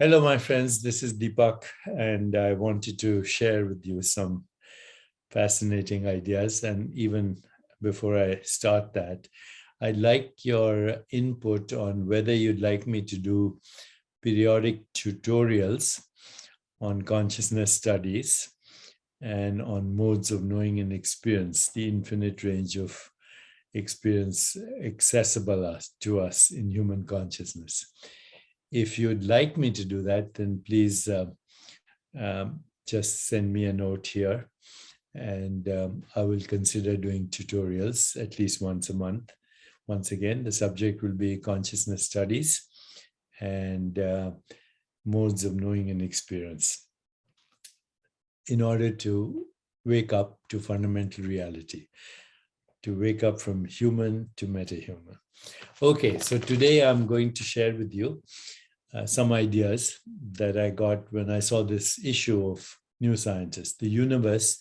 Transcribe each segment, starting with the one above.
Hello, my friends. This is Deepak, and I wanted to share with you some fascinating ideas. And even before I start that, I'd like your input on whether you'd like me to do periodic tutorials on consciousness studies and on modes of knowing and experience, the infinite range of experience accessible to us in human consciousness. If you'd like me to do that, then please just send me a note here, and I will consider doing tutorials at least once a month. Once again, the subject will be consciousness studies and modes of knowing and experience in order to wake up to fundamental reality, to wake up from human to metahuman. Okay, so today I'm going to share with you some ideas that I got when I saw this issue of New Scientist, the universe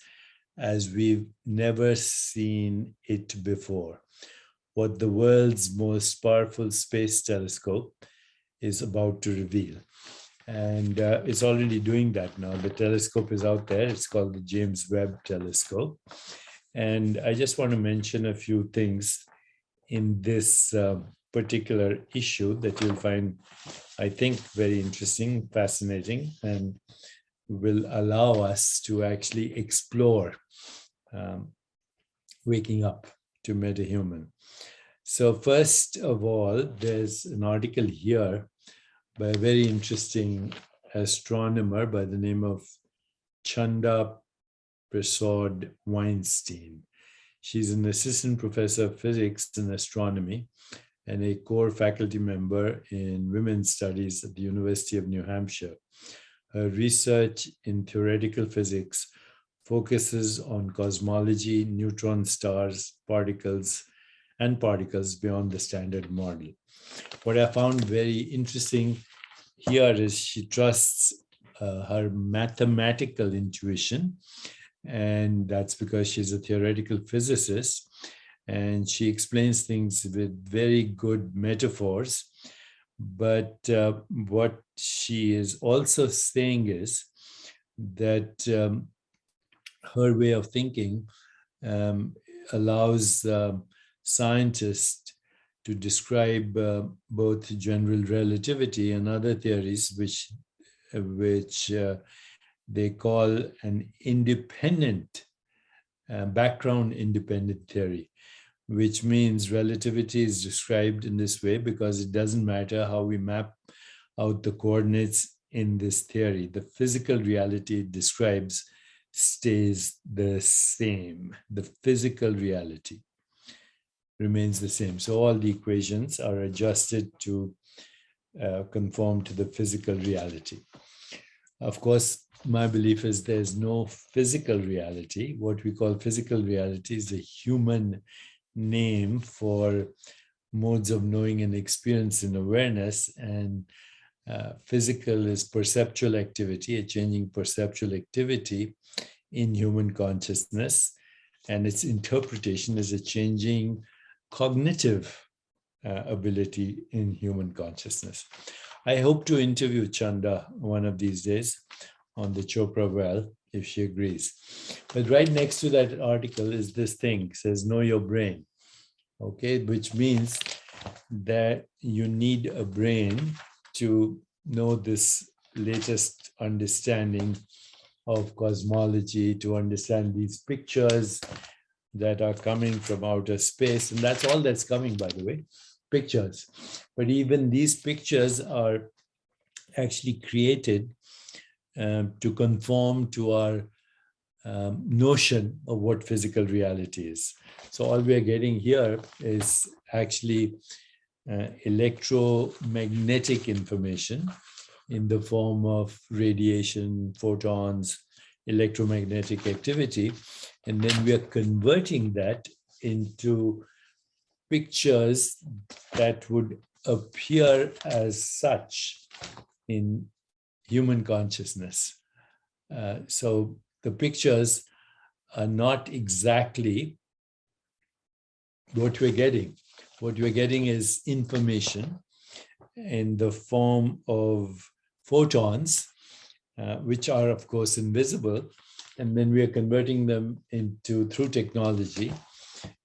as we've never seen it before, what the world's most powerful space telescope is about to reveal. And it's already doing that now. The telescope is out there. It's called the James Webb Telescope. And I just want to mention a few things in this particular issue that you'll find, I think, very interesting, fascinating, and will allow us to actually explore waking up to metahuman. So first of all, there's an article here by a very interesting astronomer by the name of Chanda Prasad Weinstein. She's an assistant professor of physics and astronomy and a core faculty member in women's studies at the University of New Hampshire. Her research in theoretical physics focuses on cosmology, neutron stars, particles, and particles beyond the standard model. What I found very interesting here is she trusts her mathematical intuition, and that's because she's a theoretical physicist, and she explains things with very good metaphors. But what she is also saying is that her way of thinking allows scientists to describe both general relativity and other theories, which they call an independent, background independent theory, which means relativity is described in this way because it doesn't matter how we map out the coordinates in this theory. The physical reality it describes stays the same. The physical reality remains the same. So all the equations are adjusted to conform to the physical reality. Of course, my belief is there's no physical reality. What we call physical reality is a human name for modes of knowing and experience and awareness, and physical is perceptual activity, a changing perceptual activity in human consciousness, and its interpretation is a changing cognitive ability in human consciousness. I hope to interview Chanda one of these days on the Chopra well, if she agrees. But right next to that article is this thing, it says, know your brain, okay? Which means that you need a brain to know this latest understanding of cosmology, to understand these pictures that are coming from outer space. And that's all that's coming, by the way, pictures. But even these pictures are actually created to conform to our notion of what physical reality is. So all we are getting here is actually electromagnetic information in the form of radiation, photons, electromagnetic activity. And then we are converting that into pictures that would appear as such in human consciousness. So the pictures are not exactly what we're getting. What we're getting is information in the form of photons, which are, of course, invisible. And then we are converting them into, through technology,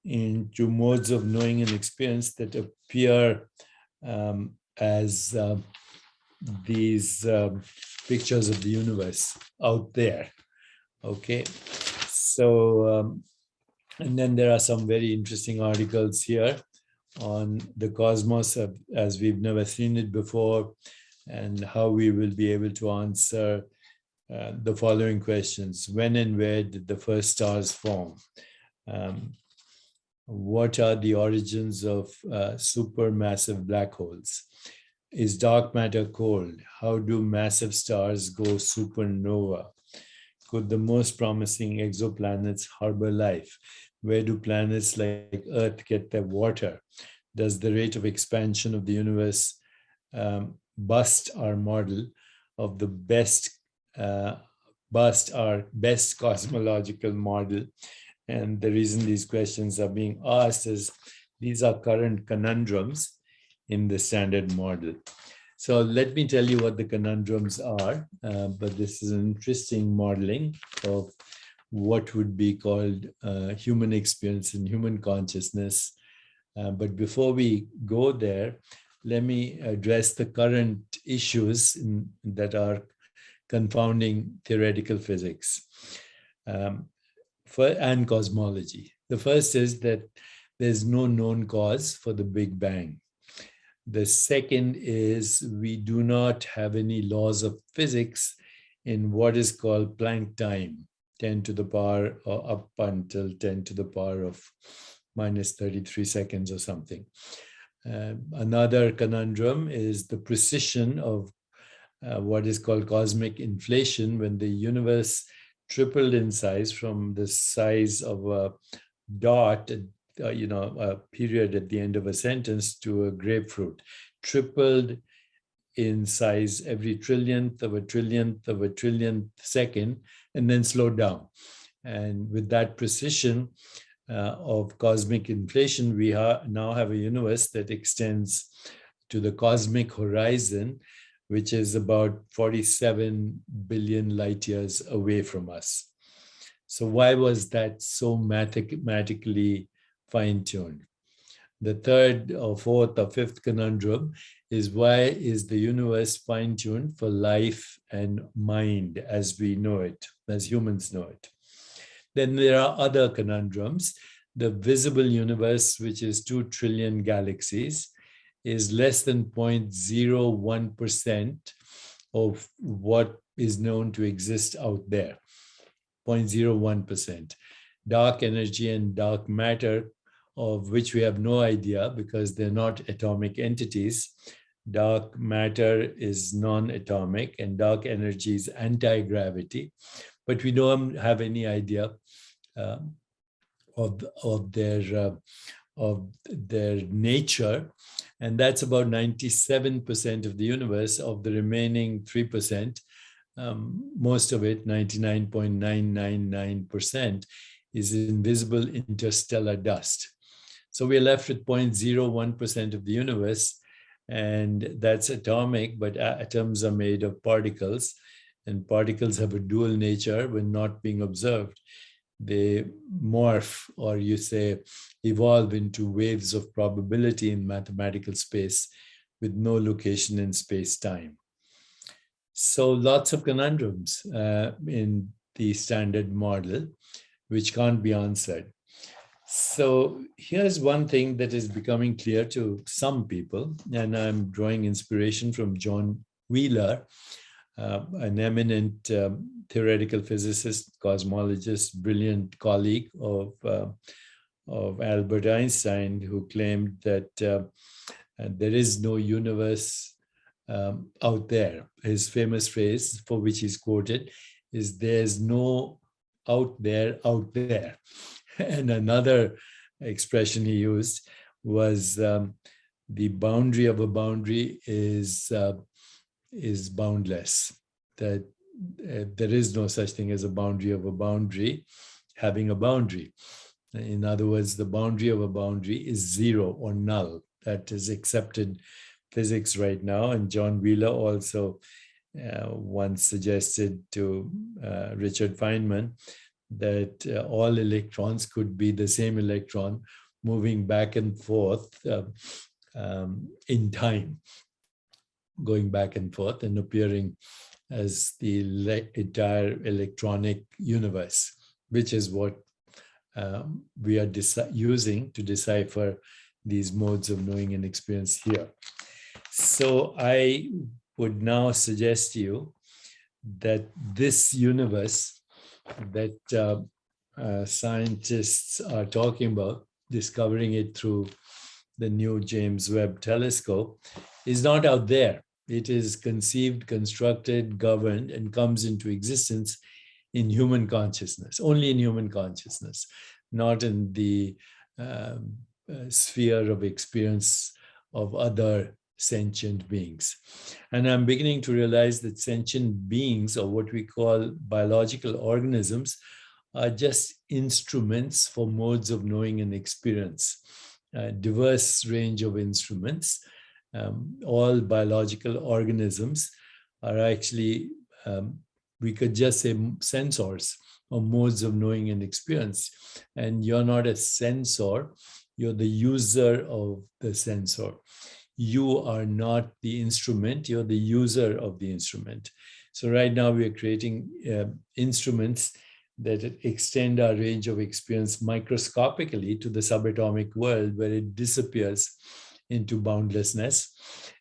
into modes of knowing and experience that appear as these pictures of the universe out there. Okay. So, and then there are some very interesting articles here on the cosmos as we've never seen it before, and how we will be able to answer the following questions. When and where did the first stars form? What are the origins of supermassive black holes? Is dark matter cold? How do massive stars go supernova? Could the most promising exoplanets harbor life? Where do planets like Earth get their water? Does the rate of expansion of the universe bust our model of the bust our best cosmological model? And the reason these questions are being asked is these are current conundrums in the standard model. So let me tell you what the conundrums are, but this is an interesting modeling of what would be called human experience and human consciousness. But before we go there, let me address the current issues that are confounding theoretical physics and cosmology. The first is that there's no known cause for the Big Bang. The second is we do not have any laws of physics in what is called Planck time, 10 to the power or up until 10 to the power of minus 33 seconds or something. Another conundrum is the precision of what is called cosmic inflation, when the universe tripled in size from the size of a dot, a period at the end of a sentence, to a grapefruit. Tripled in size every trillionth of a trillionth second, and then slowed down. And with that precision of cosmic inflation, we now have a universe that extends to the cosmic horizon, which is about 47 billion light years away from us. So why was that so mathematically fine-tuned? The third or fourth or fifth conundrum is, why is the universe fine-tuned for life and mind as we know it, as humans know it? Then there are other conundrums. The visible universe, which is 2 trillion galaxies, is less than 0.01% of what is known to exist out there. 0.01%. Dark energy and dark matter, of which we have no idea because they're not atomic entities. Dark matter is non-atomic and dark energy is anti-gravity, but we don't have any idea of their nature. And that's about 97% of the universe. Of the remaining 3%, most of it, 99.999%, is invisible interstellar dust. So we're left with 0.01% of the universe, and that's atomic, but atoms are made of particles, and particles have a dual nature when not being observed. They morph, or you say evolve, into waves of probability in mathematical space with no location in space-time. So lots of conundrums in the standard model, which can't be answered. So here's one thing that is becoming clear to some people, and I'm drawing inspiration from John Wheeler, an eminent theoretical physicist, cosmologist, brilliant colleague of Albert Einstein, who claimed that there is no universe out there. His famous phrase, for which he's quoted, is, "There's no out there out there." And another expression he used was, the boundary of a boundary is boundless. That there is no such thing as a boundary of a boundary having a boundary. In other words, the boundary of a boundary is zero or null. That is accepted physics right now. And John Wheeler also once suggested to Richard Feynman that all electrons could be the same electron moving back and forth in time, going back and forth and appearing as the entire electronic universe, which is what we are using to decipher these modes of knowing and experience here. So I would now suggest to you that this universe that scientists are talking about, discovering it through the new James Webb telescope, is not out there. It is conceived, constructed, governed, and comes into existence in human consciousness, only in human consciousness, not in the sphere of experience of other sentient beings. And I'm beginning to realize that sentient beings, or what we call biological organisms, are just instruments for modes of knowing and experience, a diverse range of instruments. All biological organisms are actually, we could just say, sensors or modes of knowing and experience. And you're not a sensor, you're the user of the sensor. You are not the instrument, you're the user of the instrument. So right now we are creating instruments that extend our range of experience microscopically to the subatomic world, where it disappears into boundlessness.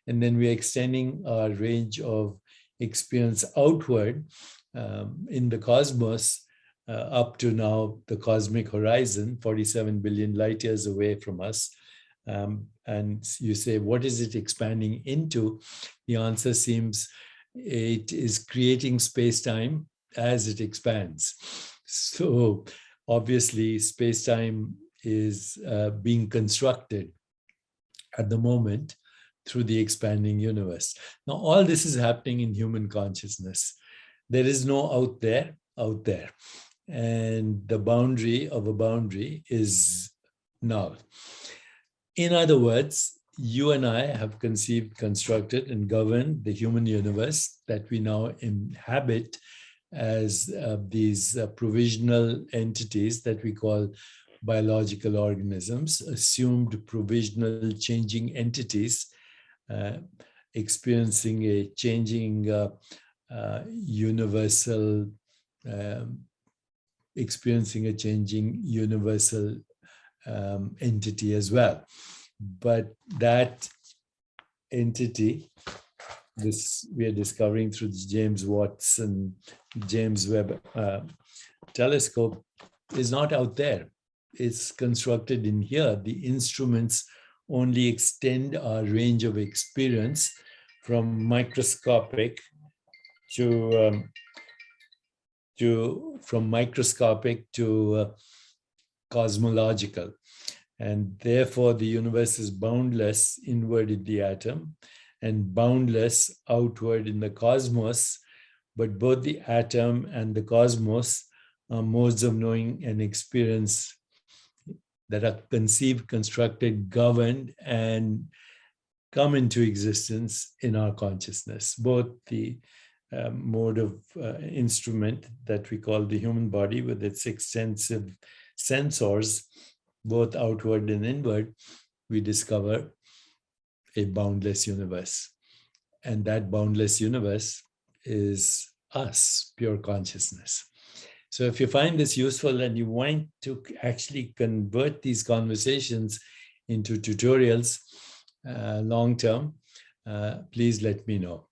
And then we are extending our range of experience outward in the cosmos up to now the cosmic horizon, 47 billion light years away from us. And you say, what is it expanding into? The answer seems it is creating space-time as it expands. So obviously, space-time is being constructed at the moment through the expanding universe. Now, all this is happening in human consciousness. There is no out there. And the boundary of a boundary is null. In other words, you and I have conceived, constructed, and governed the human universe that we now inhabit as these provisional entities that we call biological organisms, assumed provisional changing entities, experiencing a changing universal, entity as well. But that entity, this we are discovering through the James Webb telescope, is not out there. It's constructed in here. The instruments only extend our range of experience from microscopic to cosmological. And therefore, the universe is boundless inward in the atom and boundless outward in the cosmos. But both the atom and the cosmos are modes of knowing and experience that are conceived, constructed, governed, and come into existence in our consciousness. Both the mode of instrument that we call the human body with its extensive sensors, both outward and inward, we discover a boundless universe. And that boundless universe is us, pure consciousness. So if you find this useful and you want to actually convert these conversations into tutorials long-term, please let me know.